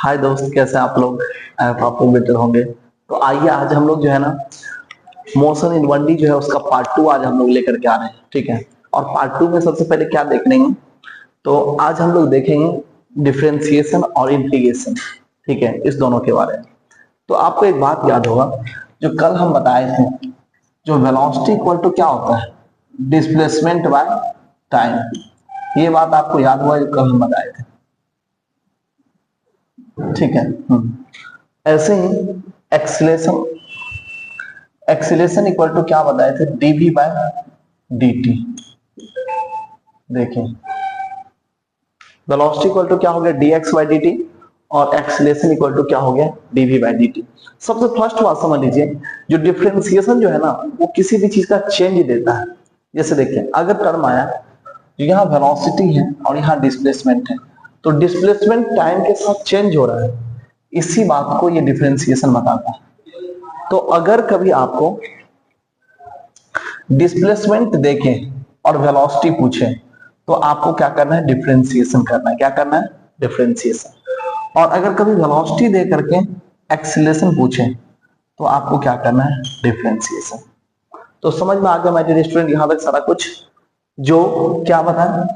हाय दोस्त, कैसे हैं आप लोग? आप लोग बेटर होंगे। तो आइए आज हम लोग जो है ना, मोशन इन 1D जो है उसका पार्ट 2 आज हम लोग लेकर के आ रहे हैं। ठीक है। और पार्ट 2 में सबसे पहले क्या देखेंगे, तो आज हम लोग देखेंगे डिफरेंशिएशन और इंटीग्रेशन। ठीक है, इस दोनों के बारे में। तो आपको एक बात याद होगा, जो कल हम बताए थे, जो वेलोसिटी इक्वल टू क्या होता है, डिस्प्लेसमेंट बाय टाइम। ये बात आपको याद हुआ जो कल हम बताए थे। ठीक है। ऐसे ही एक्सीलेशन एक्सीलेशन इक्वल टू क्या बताए थे, डीवी बाय dt। देखिए, वेलोसिटी इक्वल टू क्या हो गया, dx बाय dt, और एक्सीलेशन इक्वल टू क्या हो गया, dv बाय dt। सबसे फर्स्ट बात समझ लीजिए, जो डिफरेंशिएशन जो है ना, वो किसी भी चीज का चेंज देता है। जैसे देखिए, अगर टर्म आया, यहाँ वेलोसिटी है और यहाँ डिस्प्लेसमेंट है, तो डिस्प्लेसमेंट टाइम के साथ चेंज हो रहा है, इसी बात को ये डिफरेंशिएशन बताता है। तो अगर कभी आपको डिस्प्लेसमेंट देखें और वेलोसिटी पूछे, तो आपको क्या करना है, डिफरेंशिएशन करना है। क्या करना है, डिफरेंशिएशन। और अगर कभी वेलोसिटी दे करके एक्सीलरेशन पूछे, तो आपको क्या करना है, डिफरेंशिएशन। तो समझ में आ गया मेरे स्टूडेंट, यहां तक सारा कुछ जो क्या बताया,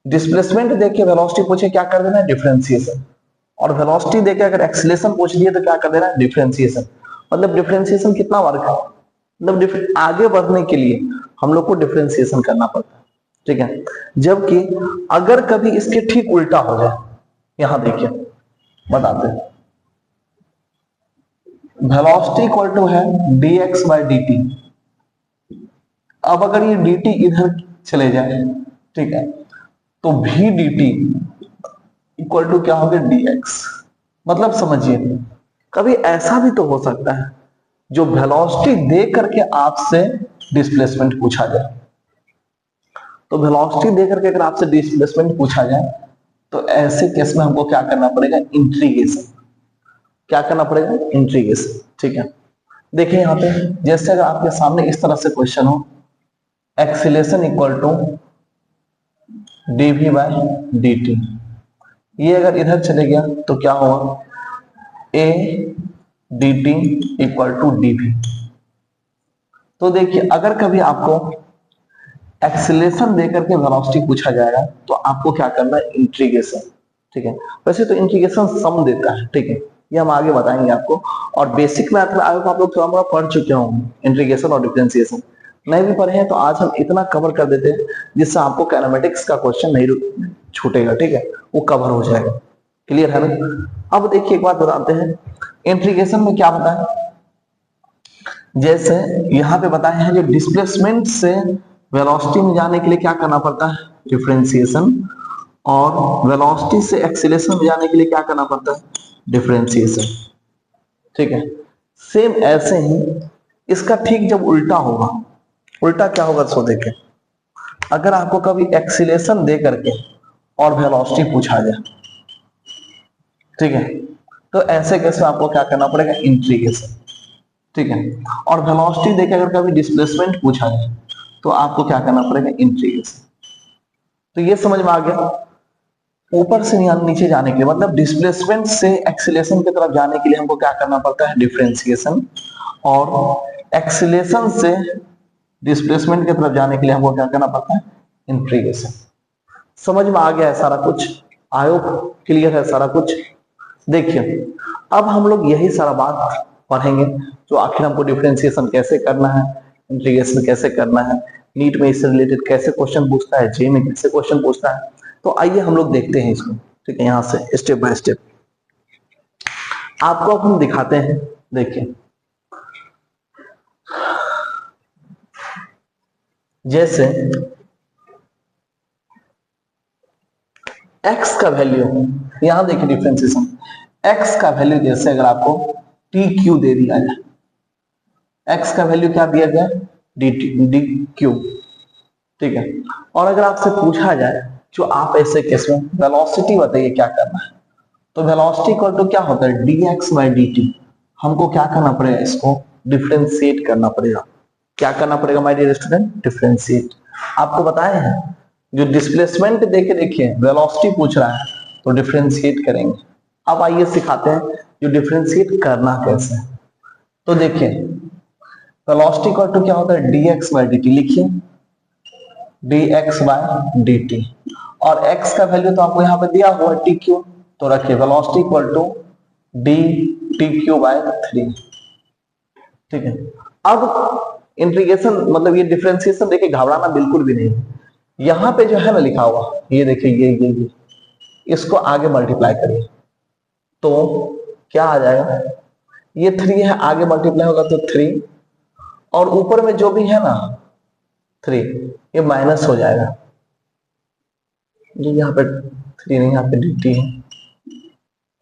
डिस्प्लेसमेंट देके वेलोसिटी पूछे क्या कर देना है, डिफरेंशिएशन। और वेलोसिटी देके अगर एक्सीलरेशन पूछ लिए तो क्या कर देना है, डिफरेंशिएशन। मतलब डिफरेंशिएशन कितना वर्क है, मतलब आगे बढ़ने के लिए हम लोग को डिफरेंशिएशन करना पड़ता है। ठीक है। जबकि अगर कभी इसके ठीक उल्टा हो जाए, यहां देखिए बताते हैं, वेलोसिटी इक्वल टू है dx बाय dt। अब अगर ये dt इधर चले जाए, ठीक है, तो v dt इक्वल टू क्या हो गया, dx। मतलब समझिए, कभी ऐसा भी तो हो सकता है जो वेलोसिटी दे करके आपसे डिस्प्लेसमेंट पूछा जाए। तो वेलोसिटी दे करके अगर आपसे डिस्प्लेसमेंट पूछा जाए, तो ऐसे केस में हमको क्या करना पड़ेगा, इंटीग्रेशन। क्या करना पड़ेगा, इंटीग्रेशन। ठीक है। देखिए यहाँ पे, जैसे अगर आपके सामने इस तरह से क्वेश्चन हो, acceleration equal to dv by dt, ये अगर इधर चले गया तो क्या होगा, a dt equal to dv। तो देखिए, अगर कभी आपको एक्सीलरेशन देकर के वेलोसिटी पूछा जाएगा, तो आपको क्या करना है, इंटीग्रेशन। ठीक है। वैसे तो इंटीग्रेशन सम देता है, ठीक है, ये हम आगे बताएंगे आपको। और बेसिक मैथ में आप लोग थोड़ा मोड़ा पढ़ चुके होंगे इंटीग्रेशन और डिफरेंशिएशन। नहीं भी पढ़े हैं तो आज हम इतना कवर कर देते हैं जिससे आपको कैनामेटिक्स का क्वेश्चन नहीं छूटेगा। ठीक है, वो कवर हो जाएगा। क्लियर है ना? अब देखिए, एक बात बताते हैं, इंटीग्रेशन में क्या होता है, जैसे यहां पे बताए हैं, जो डिस्प्लेसमेंट से वेलोसिटी में जाने के लिए क्या करना पड़ता है, डिफरेंशिएशन। और वेलोसिटी से एक्सीलरेशन में जाने के लिए क्या करना पड़ता है, डिफरेंशिएशन। ठीक है। सेम ऐसे ही इसका ठीक जब उल्टा होगा, उल्टा क्या होगा, सो देखें, अगर आपको कभी एक्सीलरेशन दे करके और वेलोसिटी पूछा जाए, ठीक है, तो ऐसे केस में आपको क्या करना पड़ेगा, इंटीग्रेशन। ठीक है। और वेलोसिटी देके अगर कभी डिस्प्लेसमेंट पूछा जाए, तो आपको क्या करना पड़ेगा, इंटीग्रेशन। तो ये समझ में आ गया, ऊपर से नीचे जाने के लिए, मतलब डिस्प्लेसमेंट से एक्सीलरेशन की तरफ जाने के लिए हमको क्या करना पड़ता है, डिफरेंशिएशन। और एक्सीलरेशन से डिस्प्लेसमेंट की तरफ जाने के लिए हमको क्या करना पड़ता है, इंटीग्रेशन। समझ में आ गया है सारा कुछ? आई होप क्लियर है सारा कुछ। देखिए, अब हम लोग यही सारा बात पढ़ेंगे, जो आखिर हमको डिफरेंशिएशन कैसे करना है, इंटीग्रेशन कैसे करना है, नीट में इससे रिलेटेड कैसे क्वेश्चन पूछता है, जे में कैसे क्वेश्चन पूछता है। तो आइए हम लोग देखते हैं इसको। ठीक है, यहां से स्टेप बाय स्टेप आपको अब हम दिखाते हैं। देखिए, जैसे x का वैल्यू, यहां देखिए डिफरेंशिएशन, x का वैल्यू जैसे अगर आपको टी क्यू दे दिया जाए, x का वैल्यू क्या दिया गया, डी क्यू। ठीक है। और अगर आपसे पूछा जाए, जो आप ऐसे केस में वेलोसिटी बताइए क्या करना है, तो वेलोसिटी इक्वल टू क्या होता है, dx बाय dt। हमको क्या करना पड़ेगा, इसको डिफरेंशिएट करना पड़ेगा। क्या करना पड़ेगा माय डियर स्टूडेंट, डिफरेंशिएट। आपको बताए हैं, जो डिस्प्लेसमेंट देके देखिए वेलोसिटी पूछ रहा है, तो डिफरेंशिएट करेंगे। अब आइए सिखाते हैं जो डिफरेंशिएट करना कैसे है। तो देखिए वेलोसिटी इक्वल टू क्या होता है dx बाई dt, लिखिए dx बाई dt, और x का वैल्यू तो आपको यहाँ पे दिया हुआ है tq, तो रखिए velocity equal to dtq by 3। ठीक है, अब इंटीग्रेशन मतलब ये डिफरेंशिएशन देखिए घबराना बिल्कुल भी नहीं, यहाँ पे जो है ना लिखा हुआ ये देखिए ये इसको आगे मल्टीप्लाई करिए तो क्या आ जाएगा, ये 3 है आगे मल्टीप्लाई होगा तो 3, और ऊपर में जो भी है ना 3 ये माइनस हो जाएगा, ये यहाँ पे 3 नहीं यहाँ पे dt है,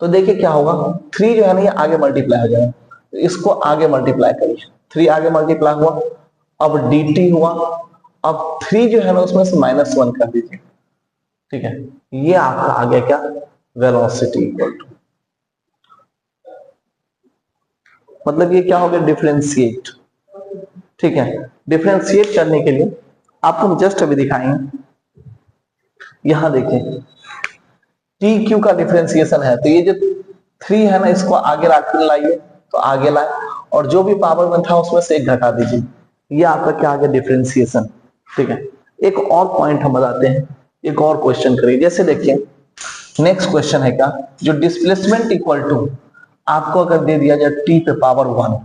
तो देखिए क्या होगा 3 जो है ना ये आगे मल्टीप्लाई हो जाएगा, तो इसको आगे मल्टीप्लाई करिए, 3 आगे मल्टीप्लाई हुआ, अब dt हुआ, अब 3 जो है ना उसमें से -1 कर दीजिए। ठीक है, ये आपका आ गया क्या वेलोसिटी इक्वल टू, मतलब ये क्या हो गया डिफरेंशिएट। ठीक है, डिफरेंशिएट करने के लिए आपको हम जस्ट अभी दिखाएंगे, यहां देखिए टी क्यू का डिफरेंशिएशन है, तो ये जो 3 है ना इसको आगे लाइए, तो आगे लाए, और जो भी पावर में था उसमें से 1 घटा दीजिए, ये आपका क्या आ गया डिफरेंशिएशन। ठीक है, एक और पॉइंट हम बताते हैं, एक और क्वेश्चन करिए, जैसे देखिए नेक्स्ट क्वेश्चन है क्या, जो डिस्प्लेसमेंट इक्वल टू आपको अगर दे दिया जाए टी पे पावर 1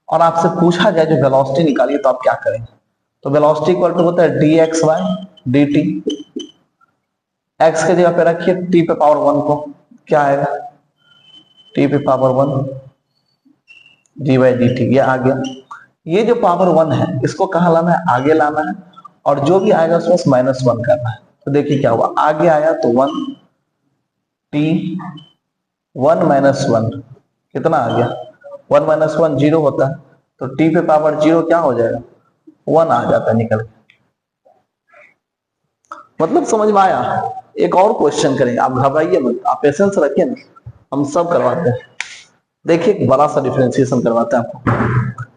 और आपसे पूछा जाए जो वेलोसिटी निकालिए, तो आप क्या करेंगे, तो वेलोसिटी इक्वल टू होता है dx बाई dt, x के जगह पे रखिए t पे पावर 1 को, क्या आएगा t पे पावर 1 d बाई dt, ये आ गया। ये जो पावर 1 है इसको कहाँ लाना है, आगे लाना है, और जो भी आएगा उसमें -1 करना है, तो देखिए क्या हुआ, आगे आया तो 1 t 1 -1 कितना आ गया, 1 -1 0 होता है, तो t पे पावर 0 क्या हो जाएगा 1 आ जाता है निकल के। मतलब समझ में आया। एक और क्वेश्चन करेंगे, आप घबराइए मत, आप पेशेंस रखिए ना, हम सब करवाते हैं। देखिए एक बड़ा सा डिफरेंशिएशन करवाते हैं आपको,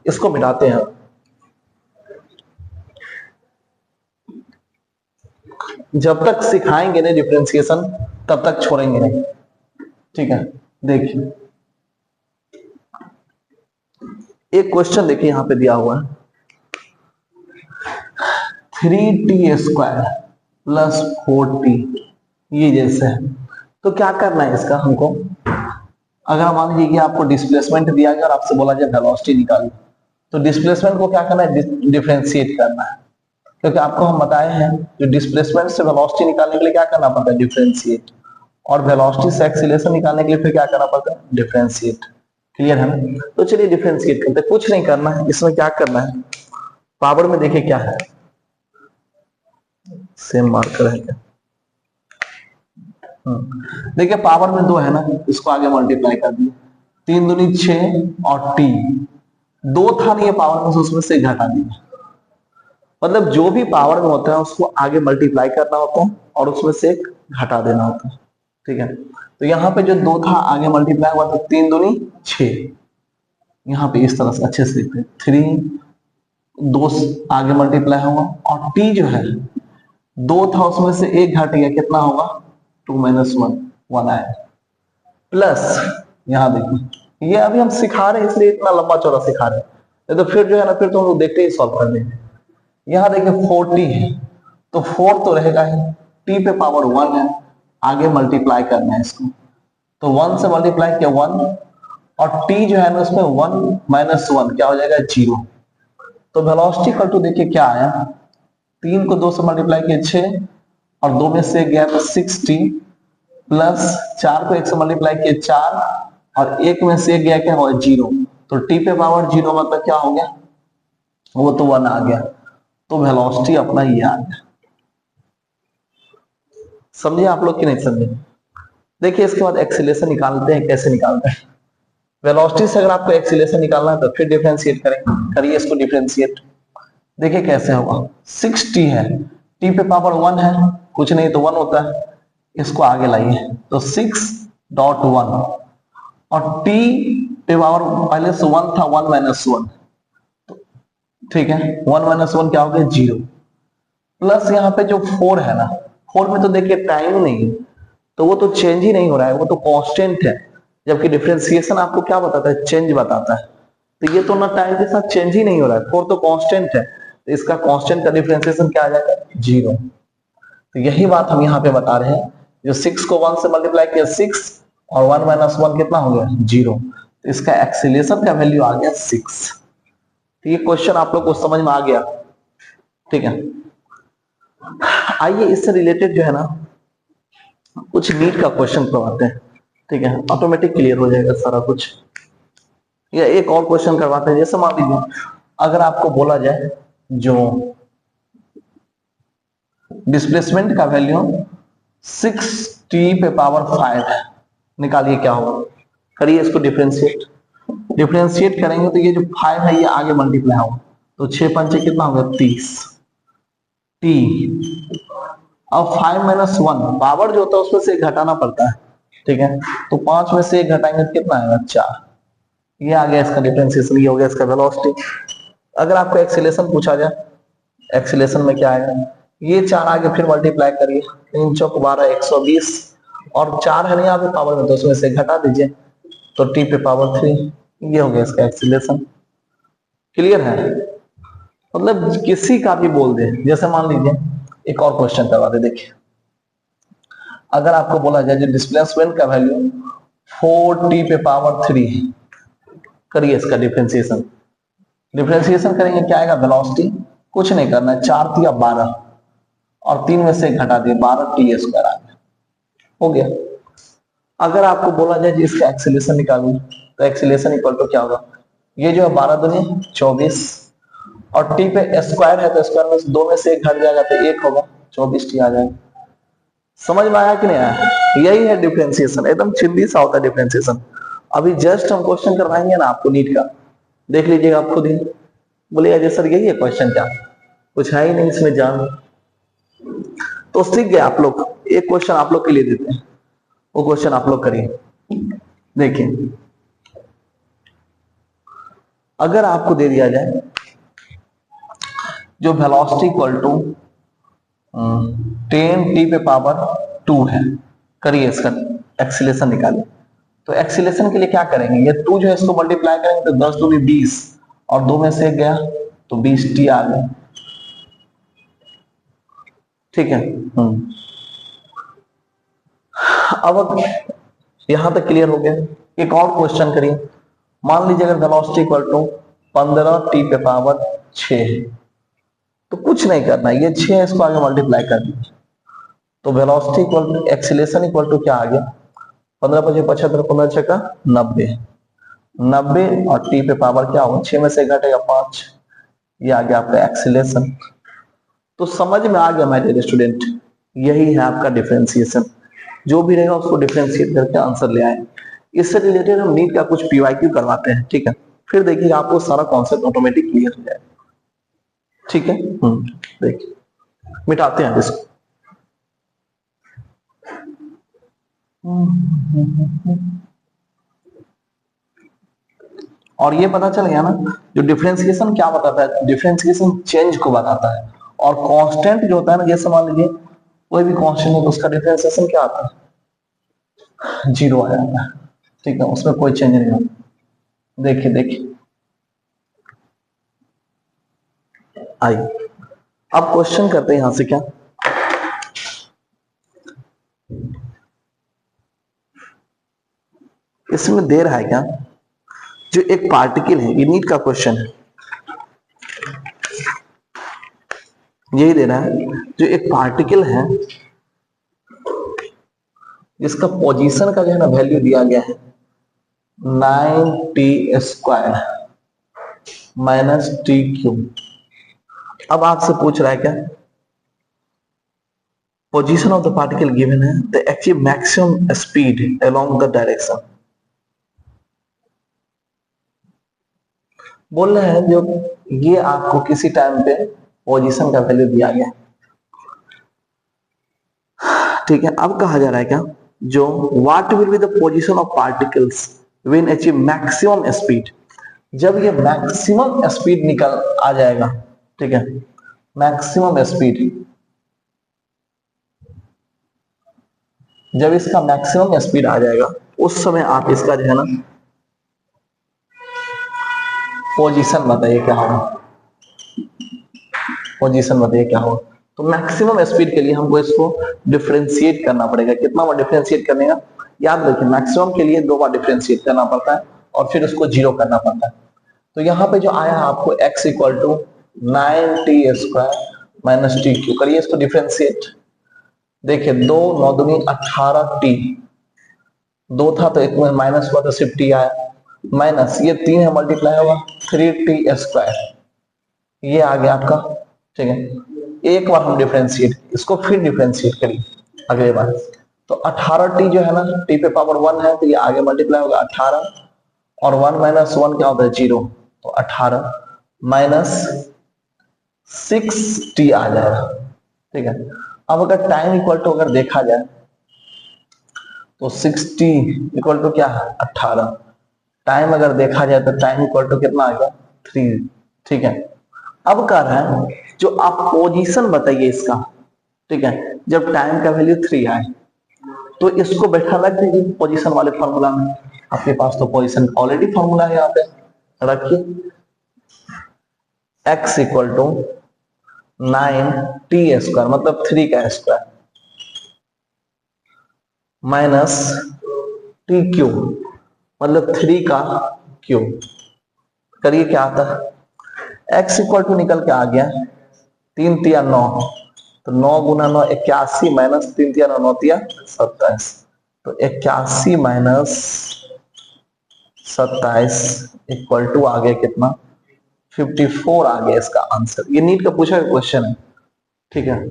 इसको मिटाते हैं, जब तक सिखाएंगे नहीं डिफरेंशिएशन तब तक छोड़ेंगे नहीं। ठीक है, देखिए एक क्वेश्चन देखिए यहां पे दिया हुआ है 3t² प्लस 4t, ये जैसे है, तो क्या करना है इसका हमको, अगर मान लीजिए कि आपको डिस्प्लेसमेंट दिया गया और आपसे बोला जाए वेलोसिटी निकालिए, तो डिस्प्लेसमेंट को क्या करना है डिफरेंशिएट करना है, क्योंकि आपको हम बताए हैं जो डिस्प्लेसमेंट से वेलोसिटी निकालने के लिए क्या करना पड़ता है डिफरेंशिएट, और वेलोसिटी से एक्सीलरेशन निकालने के लिए फिर क्या करना पड़ता है डिफरेंशिएट। क्लियर है ना, तो चलिए डिफरेंशिएट करते हैं, कुछ नहीं करना है, इसमें क्या करना है, पावर में देखिए क्या है, सेम मार्कर है क्या, देखिए पावर में 2 है ना, इसको आगे मल्टीप्लाई कर दिए, 3 दूनी 6 और t 2 था नहीं ये पावर में, उसमें से घटा दिया, मतलब जो भी पावर में होता है उसको आगे मल्टीप्लाई करना होता है और उसमें से 1 घटा देना होता है। ठीक है, तो यहाँ पे जो 2 था आगे मल्टीप्लाई हुआ, तो 3 दूनी 6, यहाँ पे इस तरह से अच्छे से लिखते हैं 3 2 आगे मल्टीप्लाई हुआ, और t जो है 2 था उसमें से 1 घट गया, कितना होगा 2 -1 1 आया, प्लस यहाँ देखिए ये अभी हम सिखा रहे हैं इसलिए इतना लंबा चौड़ा सिखा रहे हैं, तो फिर जो है ना फिर तो हम लोग देखते ही सॉल्व कर देंगे। यहाँ देखिए 40 है, तो 4 तो रहेगा ही, t पे पावर 1 है, आगे मल्टीप्लाई करना है इसको, तो 1 से मल्टीप्लाई किया 1, और t जो है ना उसमें 1 -1 क्या हो जाएगा 0, तो वेलोसिटी इक्वल टू देखिए क्या आया, 3 को 2 से मल्टीप्लाई किया 6, और 2 में से गया तो 6t, प्लस 4 को 1 से मल्टीप्लाई किया 4, और 1 में से गया क्या होगा 0, तो t पे पावर 0 मतलब क्या हो गया, वो तो 1 आ गया, तो वेलोसिटी अपना ये आ गया। समझे आप लोग कि नहीं समझे। देखिए इसके बाद एक्सीलरेशन निकालते हैं, कैसे निकालते हैं, वेलोसिटी से अगर आपको एक्सीलरेशन निकालना है तो फिर डिफरेंशिएट करिए इसको डिफरेंशिएट, देखिए कैसे होगा, 6t है, t पे पावर 1 है, कुछ नहीं तो 1 होता है, इसको आगे लाइए तो 6.1, और t पे पावर पहले से 1 था 1 -1, ठीक है 1 -1 क्या हो गया 0, प्लस यहाँ पे जो 4 है ना, 4 में तो देखिए टाइम नहीं है, तो वो तो चेंज ही नहीं हो रहा है, वो तो कांस्टेंट है, जबकि डिफरेंशिएशन आपको क्या बताता है, चेंज बताता है। तो ये तो ना टाइम के साथ चेंज ही नहीं हो रहा है, 4 तो कांस्टेंट है, तो इसका कांस्टेंट का डिफरेंशिएशन क्या आ जाएगा, 0। तो यही बात हम यहाँ पे बता रहे हैं, जो 6 को 1 से मल्टीप्लाई किया 6 और 1 माइनस 1 कितना हो गया, 0। तो इसका एक्सीलरेशन का वैल्यू आ गया 6। तो ये क्वेश्चन आप लोग को समझ में आ गया, ठीक है। आइए इससे रिलेटेड जो है ना कुछ नीट का क्वेश्चन करवाते हैं, ठीक है, ऑटोमेटिक क्लियर हो जाएगा सारा कुछ। या एक और क्वेश्चन करवाते हैं, जैसे मान लीजिए अगर आपको बोला जाए जो डिस्प्लेसमेंट का वैल्यू 6t पे पावर 5 है, निकालिए क्या होगा। करिए इसको डिफरेंशिएट, डिफरेंशिएट करेंगे तो ये जो 5 है ये आगे मल्टीप्लाई होगा, तो 6 पंचे कितना होगा, 30 t। अब 5 माइनस 1 पावर जो होता है उसमें से घटाना पड़ता है, ठीक है, तो 5 में से 1 घटाएंगे तो कितना आएगा, 4। ये आ गया इसका डिफरेंशिएशन, ये हो गया इसका वेलोसिटी। अगर आपको एक्सीलरेशन पूछा जाए, एक्सीलरेशन में क्या आएगा, ये 4 आगे फिर मल्टीप्लाई करिए, 3 चौक 12 120 और 4 है नहीं यहाँ पे पावर में, तो उसमें से घटा दीजिए तो t पे पावर 3। ये हो गया इसका एक्सीलरेशन। क्लियर है, मतलब किसी का भी बोल दे। जैसे मान लीजिए एक और क्वेश्चन करवा दे, देखिए अगर आपको बोला जाए जो डिस्प्लेसमेंट का वैल्यू 4t पे पावर 3 है, करिए इसका डिफरेंशिएशन, डिफरेंशिएशन करेंगे क्या आएगा, वेलोसिटी, कुछ नहीं करना है, 4 तिया 12 और 3 में से घटा दिए 12 टी स्क्वायर आ गया, हो गया। अगर आपको बोला जाए जी इसका एक्सीलरेशन निकालिए, तो एक्सीलरेशन इक्वल टू क्या होगा, ये जो है 12 दूनी 24 और टी पे स्क्वायर है तो स्क्वायर में 2 में से 1 घट जाएगा तो 1 होगा, 24 टी आ जाएगा। समझ में आया कि नहीं आया, यही है डिफरेंशिएशन, एकदम चिल्ली सा होता है डिफरेंशिएशन। अभी जस्ट हम क्वेश्चन करवाएंगे ना आपको नीट का, देख लीजिएगा आप खुद ही, बोलिए अजय सर यही है क्वेश्चन, क्या कुछ है ही नहीं इसमें जान। तो सीख गए आप लोग। एक क्वेश्चन आप लोग के लिए देते हैं, वो क्वेश्चन आप लोग करिए। देखिए अगर आपको दे दिया जाए जो वेलोसिटी इक्वल टू 10t पे पावर 2 है, करिए इसका एक्सीलरेशन निकालिए। तो एक्सीलरेशन के लिए क्या करेंगे, ये 2 जो है इसको मल्टीप्लाई करेंगे तो 10 दूनी 20 और 2 में से 1 गया तो 20t आ गया, ठीक है। अब यहां तक क्लियर हो गया। एक और क्वेश्चन करिए, मान लीजिए अगर वेलोसिटी इक्वल टू 15t पे पावर 6 है, तो कुछ नहीं करना, ये 6 है इसको आगे मल्टीप्लाई कर दीजिए, तो velocity equal to acceleration equal to क्या आ गया, 15 5 75 15 6 का 90, 90 और t पे पावर क्या होगा, 6 में से घटेगा 5, ये आ गया आपका एक्सीलरेशन। तो समझ में आ गया मेरे स्टूडेंट, यही है आपका डिफरेंशिएशन। जो भी रहेगा उसको डिफरेंशिएट करके आंसर ले आए। इससे रिलेटेड हम नीट का कुछ पीवाईक्यू करवाते हैं, ठीक है, फिर देखिए आपको सारा कॉन्सेप्ट ऑटोमेटिक क्लियर हो जाएगा, ठीक है। देखिए मिटाते हैं इसको। और ये पता चल गया ना, जो डिफरेंशिएशन क्या बताता है, डिफरेंशिएशन चेंज को बताता है। और कांस्टेंट जो होता है ना, जैसे मान लीजिए कोई भी कांस्टेंट हो तो उसका डिफरेंशिएशन क्या आता है, 0 आ जाता है, ठीक है, उसमें कोई चेंज नहीं होता। देखिए देखिए आइए अब क्वेश्चन करते हैं यहां से, क्या इसमें दे रहा है क्या, जो एक पार्टिकल है, ये नीट का क्वेश्चन है, यही दे रहा है, जो एक पार्टिकल है जिसका पोजीशन का जो है ना वैल्यू दिया गया है 9t square minus T cube. अब आपसे पूछ रहा है क्या, position of the particle given है, the achieve maximum speed along the direction. बोल रहे हैं जो ये आपको किसी टाइम पे पोजीशन का वैल्यू दिया गया है, ठीक है। अब कहा जा रहा है क्या, जो what will be the position of particles when achieve maximum speed, जब ये मैक्सिमम स्पीड निकल आ जाएगा, ठीक है, मैक्सिमम स्पीड जब इसका मैक्सिमम स्पीड आ जाएगा उस समय आप इसका जो है ना पोजीशन बताइए क्या होगा, पोजीशन बताइए क्या होगा। तो मैक्सिमम स्पीड के लिए हमको इसको डिफरेंशिएट करना पड़ेगा। कितना बार डिफरेंशिएट करने का, याद रखिए मैक्सिमम के लिए 2 बार डिफरेंशिएट करना पड़ता है और फिर उसको 0 करना पड़ता है। तो यहाँ पे जो आया आपको x equal to 9t square minus T Q, करिए इसको डिफरेंशिएट। देखिए 2 9 दूनी 18t, 2 था तो एक में माइनस हुआ तो सिर्फ t आया, माइनस ये 3 है मल्टीप्लाई होगा 3t स्क्वायर, ये आ गया आपका। ठीक है, एक बार हम डिफरेंशिएट, इसको फिर डिफरेंशिएट करिए अगले बार। तो 18t जो है ना t पे पावर 1 है तो ये आगे मल्टीप्लाई होगा 18 और 1 माइनस 1 क्या होता है 0, तो 18 माइनस 6t आ जाएगा। ठीक है, अब अगर टाइम इक्वल टू अगर देखा जाए तो 6t इक्वल टू क्या है 18, टाइम अगर देखा जाए तो टाइम इक्वल टू कितना आ गया 3। ठीक है, अब कह रहा है जो आप पोजीशन बताइए इसका। ठीक है, जब टाइम का वैल्यू 3 आए तो इसको बैठा रख दीजिए पोजीशन वाले फॉर्मूला में, आपके पास तो पोजीशन ऑलरेडी फॉर्मूला है यहाँ पे, रखिए x equal to 9t square मतलब 3 का स्क्वायर माइनस टी क्यू मतलब 3 का क्यूब, करिए क्या आता है। x इक्वल टू निकल के आ गया 3 तिया 9, तो 9 गुना 9 81 माइनस 3 तिया 9 9 तिया 27, तो 81 माइनस 27 इक्वल टू आ गया कितना 54 आ गया इसका आंसर। ये नीट का पूछा गया क्वेश्चन है। ठीक है,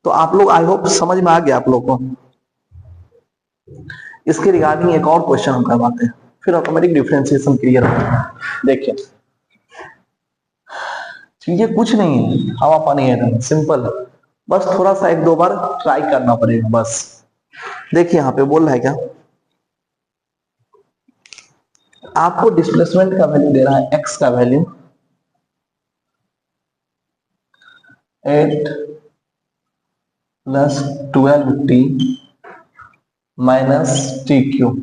तो आप लोग आई होप समझ में आ गया आप लोग को। इसके रिगार्डिंग एक और क्वेश्चन हम करवाते हैं, फिर ऑटोमेटिक डिफरेंशिएशन क्लियर होता है। देखिए चीजें कुछ नहीं है, हवा पानी है, सिंपल है, बस थोड़ा सा 1-2 बार ट्राई करना पड़ेगा बस। देखिए यहाँ पे बोल रहा है क्या, आपको डिस्प्लेसमेंट का वैल्यू दे रहा है x का value 8 plus 12t minus T Q.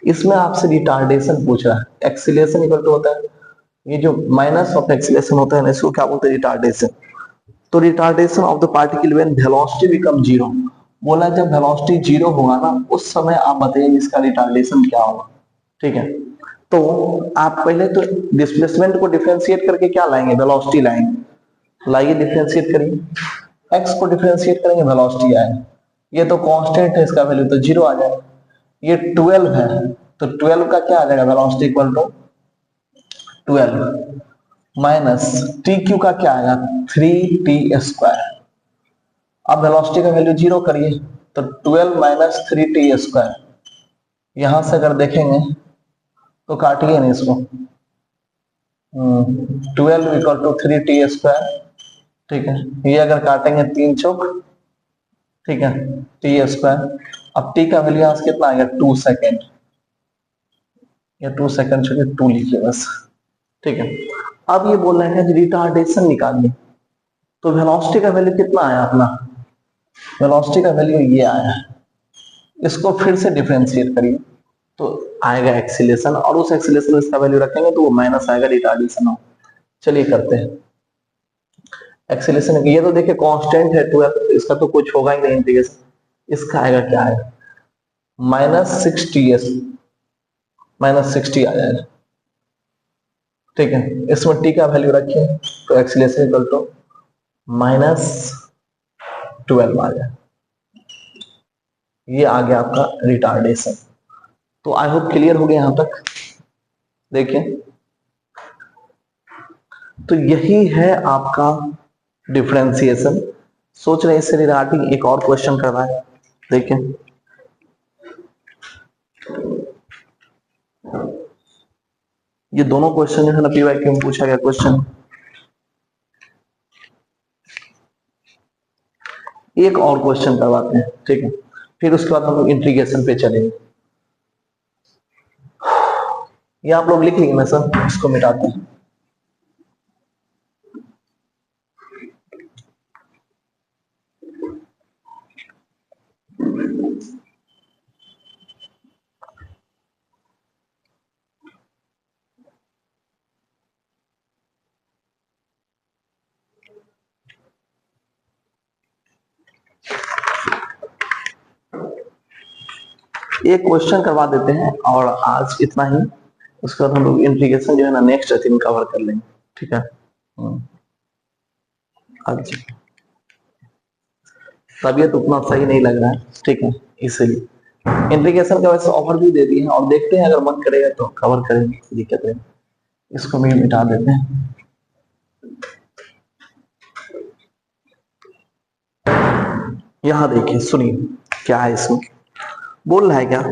इसमें आपसे रिटार्डेशन पूछ रहा है, एक्सीलरेशन इक्वल टू होता है, ये जो माइनस ऑफ एक्सीलरेशन होता है ना इसको क्या बोलते हैं रिटार्डेशन। तो retardation of the particle when velocity become zero, बोला जब वेलोसिटी जीरो होगा ना उस समय आप बताइए इसका रिटार्डेशन क्या होगा। ठीक है, तो आप पहले तो डिस्प्लेसमेंट को डिफरेंशिएट करके क्या लाएंगे वेलोसिटी लाएंगे, लाइए डिफरेंशिएट करिए, x को डिफरेंशिएट करेंगे वेलोसिटी आएगा, ये तो कांस्टेंट है इसका वैल्यू तो जीरो आ जाएगा, ये 12 है तो 12 का क्या आ जाएगा velocity equal to 12 minus T Q का क्या आएगा 3t स्क्वायर। अब वेलोसिटी का वैल्यू जीरो करिए तो 12 माइनस 3t स्क्वायर, यहां से अगर देखेंगे तो काटिए नहीं इसको, 12 इक्वल टू 3t स्क्वायर। ठीक है, ये अगर काटेंगे 3 चौक, ठीक है टी स्क्वायर। अब टी का वैल्यू यहां से कितना आ गया 2 सेकेंड, या 2 सेकेंड छोड़िए 2 लिखिए बस। ठीक है, अब ये बोल रहे हैं कि रिटार्डेशन निकालिए, तो वेलोसिटी का वैल्यू कितना आया अपना, वेलोसिटी का वैल्यू ये आया, इसको फिर से डिफरेंशिएट करिए तो आएगा एक्सीलरेशन, और उस एक्सीलरेशन में इसका वैल्यू रखेंगे तो वो माइनस आएगा रिटार्डेशन हो। चलिए करते हैं एक्सीलरेशन, ये तो देखिए कांस्टेंट है 12, इसका तो कुछ होगा ही नहीं इंटीग्रेशन, इसका आएगा क्या आएगा माइनस 60s माइनस 60 आ जाएगा। ठीक है, इसमें टी का वैल्यू रखिए तो एक्सीलरेशन इक्वल टू माइनस 12 आ जाए, ये आ गया आपका रिटार्डेशन। तो आई होप क्लियर हो गया यहां तक। देखिए तो यही है आपका डिफरेंशिएशन। सोच रहे इससे रिगार्डिंग एक और क्वेश्चन करना है। देखिए ये दोनों क्वेश्चन जो है ना पीवाईक्यू में पूछा गया क्वेश्चन। एक और क्वेश्चन करवाते हैं, ठीक है, फिर उसके बाद हम लोग इंटीग्रेशन पे चलेंगे। ये आप लोग लिख लेंगे ना सर, इसको मिटाते हैं। एक क्वेश्चन करवा देते हैं और आज इतना ही। उसके बाद हम लोग इंटीग्रेशन जो है ना नेक्स्ट दिन कवर कर लेंगे, ठीक है। आज तबीयत उतना सही नहीं लग रहा है, ठीक है, इसलिए इंटीग्रेशन का वैसे ऑफर भी दे दिए हैं और देखते हैं अगर मन करेगा तो कवर करेंगे, कोई दिक्कत नहीं। इसको भी मिटा देते हैं। यहां देखिए, सुनिए क्या है इसमें, बोल रहा है क्या,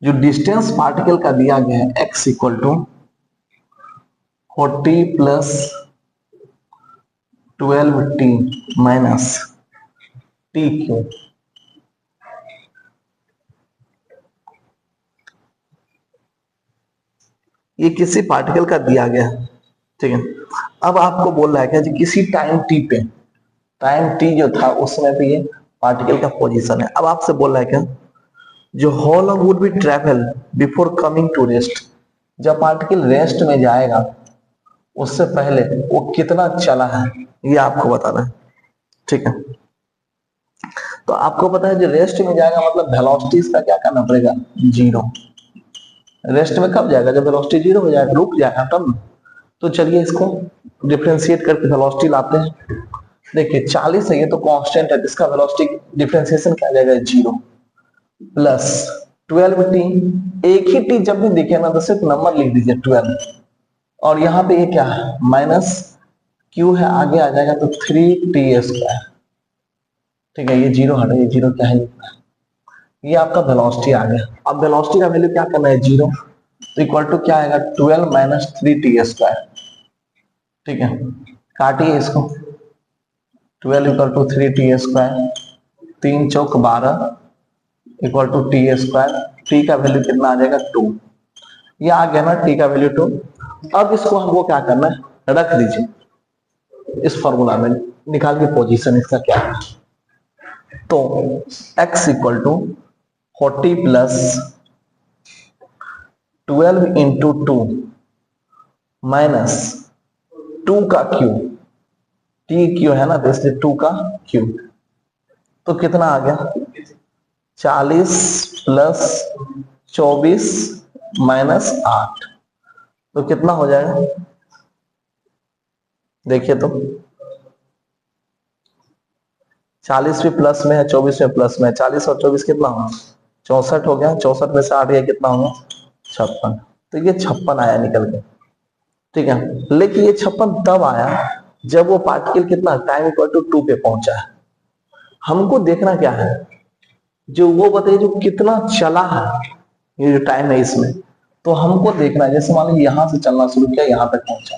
जो डिस्टेंस पार्टिकल का दिया गया है x equal to 40 plus 12t minus T Q. ये किसी पार्टिकल का दिया गया है, ठीक है। अब आपको बोल रहा है क्या, जी किसी टाइम t पे, टाइम t जो था उसमें भी ये पार्टिकल का पोजीशन है। अब आपसे बोल रहा है क्या, जो how long would be travel before coming to rest, जब पार्टिकल रेस्ट में जाएगा उससे पहले वो कितना चला है, ये आपको बताना है, ठीक है। तो आपको पता है जो रेस्ट में जाएगा मतलब वेलोसिटी इसका क्या करना पड़ेगा, जीरो। रेस्ट में कब जाएगा, जब वेलोसिटी जीरो हो जाएगा, रुक जाएगा तब। तो चलिए इसको डिफरेंशिएट करके वेलोसिटी लाते हैं। देखिए 40 है, ये तो कांस्टेंट है, इसका वेलोसिटी डिफरेंशिएशन क्या आ जाएगा, जीरो प्लस 12t। एक ही t जब भी दिखे ना तो सिर्फ नंबर लिख दीजिए 12, और यहाँ पे ये क्या है माइनस q है, आगे आ जाएगा तो 3t², ठीक है। ये जीरो हटा, ये जीरो क्या है, ये आपका वेलोसिटी आ गया। अब वेलोसिटी का वैल्यू क्या करना है, जीरो, तो इक्वल टू क्या आएगा 12 माइनस 3t², ठीक है। काटिए इसको, 12 इक्वल टू 3t², 3 चौक 12 इक्वल टू t²। t का वैल्यू कितना आ जाएगा 2, ये आ गया ना t का वैल्यू 2। अब इसको हमको क्या करना है, रख दीजिए इस फॉर्मूला में, निकाल के पोजीशन इसका क्या है। तो x equal to 40 plus 12 into 2 minus 2 का क्यूब, t क्यू है ना तो इसलिए 2 का क्यूब, तो कितना आ गया 40 प्लस 24 माइनस 8, तो कितना हो जाएगा, देखिए तो 40 भी प्लस में है, 24 में प्लस में है, 40 और 24 कितना हुआ 64 हो गया, 64 में से 8 गया कितना होगा 56, तो ये 56 आया निकल के, ठीक है। लेकिन ये 56 तब आया जब वो पार्टिकल कितना टाइम इक्वल टू 2 पे पहुंचा है। हमको देखना क्या है, जो वो बताइए जो कितना चला है, ये जो टाइम है इसमें, तो हमको देखना है। जैसे मान लीजिए यहां से चलना शुरू किया, यहां तक पहुंचा,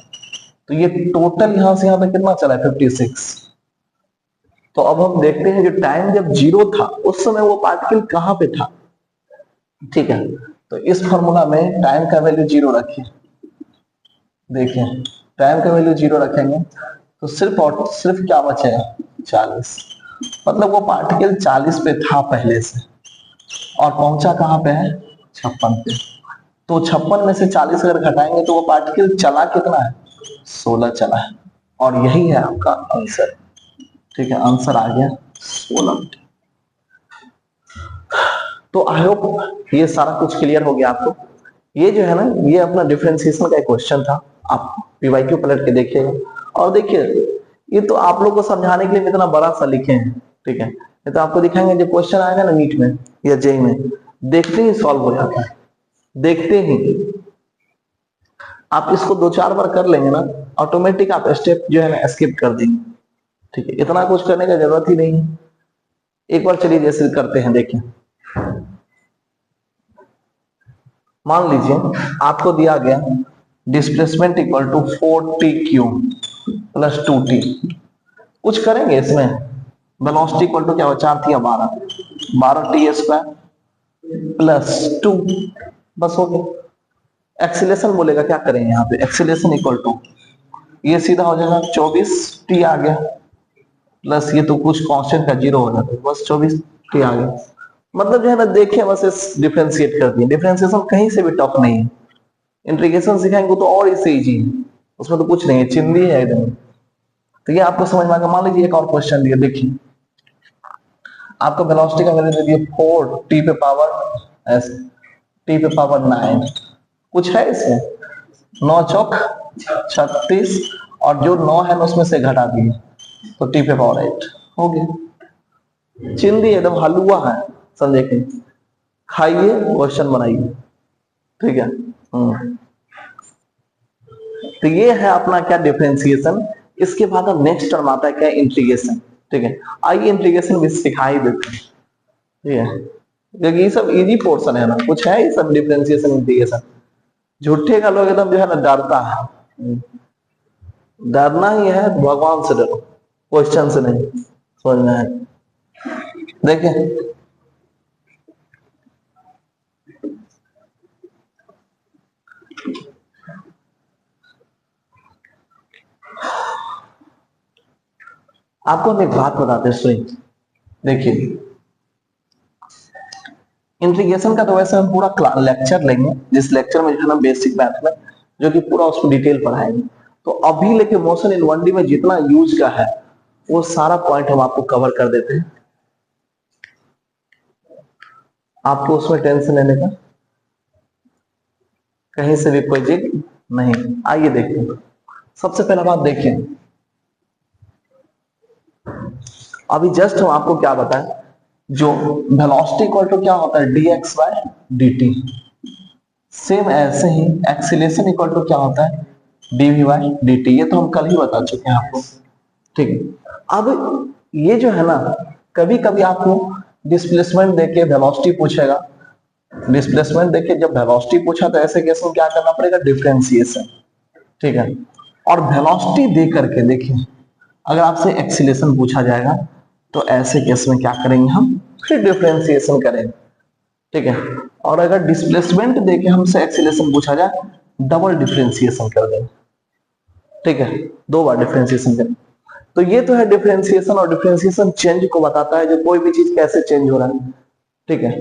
तो ये टोटल यहां से यहां तक कितना चला है 56। तो अब हम देखते हैं जो टाइम जब जीरो था उस समय वो पार्टिकल कहां पे था, ठीक है। तो इस फॉर्मूला में टाइम का वैल्यू जीरो रखिए, देखिए टाइम का वैल्यू जीरो रखेंगे तो सिर्फ और सिर्फ क्या बचेगा 40, मतलब वो पार्टिकल 40 पे था पहले से और पहुंचा कहां पे है 56 पे। तो 56 में से 40 अगर घटाएंगे तो वो पार्टिकल चला कितना है 16 चला है, और यही है आपका आंसर, ठीक है। आंसर आ गया 16। तो आई होप ये सारा कुछ क्लियर हो गया आपको। ये जो है ना ये अपना डिफरेंशिएशन का एक क्वेश्चन था, आप पीवाईक्यू पलट के देखिएगा। और देखिए ये तो आप लोग को समझाने के लिए इतना बड़ा सा लिखे हैं, ठीक है। ये तो आपको दिखाएंगे जो क्वेश्चन आएगा ना नीट में या जेई में, देखते ही सॉल्व हो जाता है, देखते ही। आप इसको 2-4 बार कर लेंगे ना, ऑटोमेटिक आप स्टेप जो है ना स्किप कर देंगे, ठीक है। इतना कुछ करने का जरूरत ही नहीं। एक बार चलिए जैसे करते हैं, देखिए मान लीजिए आपको दिया गया displacement equal to 4t cube plus 2t। कुछ करेंगे इसमें, वेलोसिटी इक्वल टू क्या हो 4 थी 12t² प्लस 2, बस हो गया। एक्सीलरेशन बोलेगा क्या करेंगे यहाँ पे, एक्सीलरेशन इक्वल टू ये सीधा हो जाएगा 24t आ गया प्लस ये तो कुछ कांस्टेंट का जीरो हो जाता है, बस 24 टी आ गया। मतलब जो है ना, देखिए बस डिफ्रेंशिएट कर दिए, डिफ्रेंशिएशन कहीं से भी टफ नहीं है। इंटीग्रेशन सिखाएंगे तो और इससे इजी है, उसमें तो कुछ नहीं है, चिंदी है एकदम। तो ये आपको समझ में आ गया। मान लीजिए एक और क्वेश्चन दिया, देखिए आपको वेलोसिटी का वैल्यू दे दिया 4 टी पे पावर एस, टी पे पावर 9, कुछ है इसमें, 9 चौक 36, और जो 9 है ना उसमें से घटा दिए तो टी पे पावर 8 हो गया। चिंदी एकदम हलुआ है, समझे कि खाइए क्वेश्चन बनाइए, ठीक है। तो ये है अपना क्या, डिफरेंशिएशन। इसके बाद अब नेक्स्ट टर्म आता है क्या, इंटीग्रेशन, ठीक है। आइए इंटीग्रेशन भी सिखा ही देते हैं, ठीक है, क्योंकि ये सब इजी पोर्शन है ना, कुछ है ये सब डिफरेंशिएशन इंटीग्रेशन। झूठे का लोग एकदम जो है ना डरता है, डरना ही है भगवान से डरो, क्वेश्चन से नहीं, समझ में है। देखिए आपको हम एक बात बताते हैं, सुनिए। देखिए इंटीग्रेशन का तो वैसे हम पूरा लेक्चर लेंगे, जिस लेक्चर में जो है ना बेसिक मैथ में, जो कि पूरा उसको डिटेल पढ़ाएंगे। तो अभी लेके मोशन इन 1D में जितना यूज का है वो सारा पॉइंट हम आपको कवर कर देते हैं, आपको उसमें टेंशन लेने का कहीं से भी कोई जिद नहीं। आइए देखिए, सबसे पहला बात देखिए, अभी जस्ट हम आपको क्या बताएं, जो वेलोसिटी इक्वल टू क्या होता है, dx बाय dt। सेम ऐसे ही एक्सीलरेशन इक्वल टू क्या होता है, dv बाय dt। ये तो हम कल ही बता चुके हैं आपको, ठीक है। अब ये जो है ना, कभी कभी आपको डिस्प्लेसमेंट देके वेलोसिटी पूछेगा, डिस्प्लेसमेंट देके जब वेलोसिटी पूछा तो ऐसे केस में क्या करना पड़ेगा, डिफरेंशिएशन, ठीक है। और वेलोसिटी दे करके देखिए, अगर आपसे एक्सीलरेशन पूछा जाएगा तो ऐसे केस में क्या करेंगे हम, फिर डिफरेंशिएशन करेंगे, ठीक है। और अगर डिस्प्लेसमेंट देके हमसे एक्सीलरेशन पूछा जाए, डबल डिफरेंशिएशन कर देंगे, ठीक है, 2 बार डिफरेंशिएशन करें। तो ये तो है डिफरेंशिएशन, और डिफरेंशिएशन चेंज को बताता है, जो कोई भी चीज कैसे चेंज हो रहा है, ठीक है।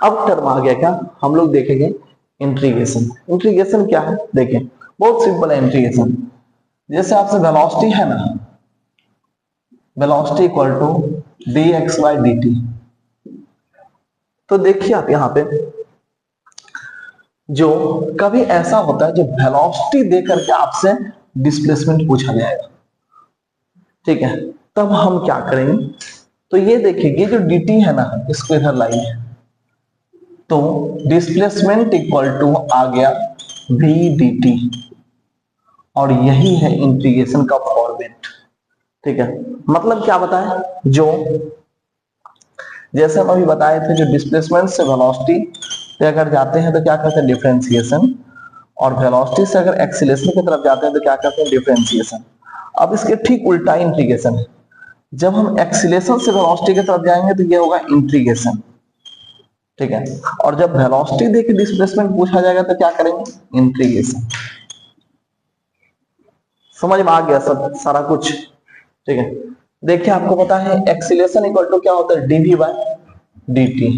अब टर्म आ गया क्या, हम लोग देखेंगे इंटीग्रेशन। इंटीग्रेशन क्या है, देखें बहुत सिंपल है इंटीग्रेशन। जैसे आपसे वेलोसिटी है ना, velocity equal to dx by dt। तो देखिए आप यहां पे, जो कभी ऐसा होता है जो वेलोसिटी दे करके आपसे डिस्प्लेसमेंट पूछा जाएगा, ठीक है, तब हम क्या करेंगे, तो ये देखिए ये जो dt है ना, इसको इधर लाइए, तो डिस्प्लेसमेंट इक्वल टू आ गया v dt, और यही है इंटीग्रेशन का फॉर्मेट, ठीक है। मतलब क्या बताएं, जो जैसे हम अभी बताए थे, जो डिस्प्लेसमेंट से वेलोसिटी पे अगर जाते हैं तो क्या करते हैं, डिफरेंशिएशन, और वेलोसिटी से अगर एक्सीलरेशन की तरफ जाते हैं तो क्या करते हैं, डिफरेंशिएशन। अब इसके ठीक उल्टा इंटीग्रेशन है, जब हम एक्सीलरेशन से वेलोसिटी की तरफ जाएंगे तो ये होगा इंटीग्रेशन, ठीक है। और जब वेलोसिटी देके डिस्प्लेसमेंट पूछा जाएगा तो क्या करेंगे, इंटीग्रेशन। समझ में आ गया सब सारा कुछ, ठीक है। देखिए आपको पता है एक्सीलरेशन इक्वल टू क्या होता है, dv बाय dt।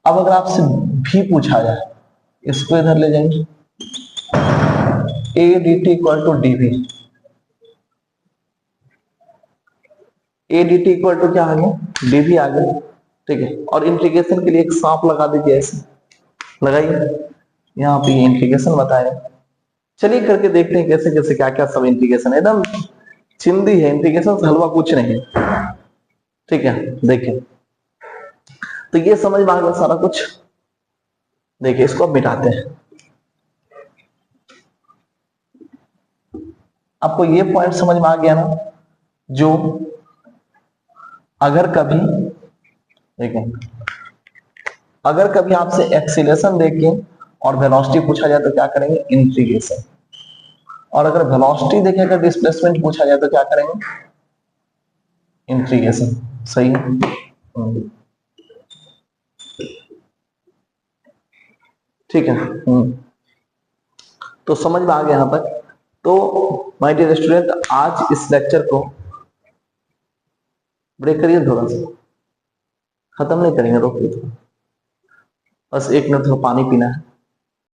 अब अगर आपसे भी पूछा जाए, इसको इधर ले जाएंगे, a dt equal to dv, a dt equal to क्या आ गया, dv आ गया, ठीक है। और इंटीग्रेशन के लिए एक सांप लगा दीजिए, ऐसे लगाइए, यहाँ पे इंटीग्रेशन बताया। चलिए करके देखते हैं कैसे कैसे क्या क्या सब इंटीग्रेशन है, एकदम चिंदी है, इंटीग्रेशन से हलवा कुछ नहीं है, ठीक है। देखिए तो ये समझ में आ गया सारा कुछ। देखिए इसको अब मिटाते हैं, आपको ये पॉइंट समझ में आ गया ना, जो अगर कभी, देखें अगर कभी आपसे एक्सीलरेशन देके और वेलोसिटी पूछा जाए तो क्या करेंगे, इंटीग्रेशन। और अगर वेलोसिटी देके अगर डिस्प्लेसमेंट पूछा जाए तो क्या करेंगे, इंटीग्रेशन, सही है, ठीक है। तो समझ में आ गया यहां तक। तो माय डियर स्टूडेंट, आज इस लेक्चर को ब्रेक करिए थोड़ा सा, खत्म नहीं करेंगे, रोकिए थोड़ा, बस 1 मिनट थोड़ा पानी पीना है।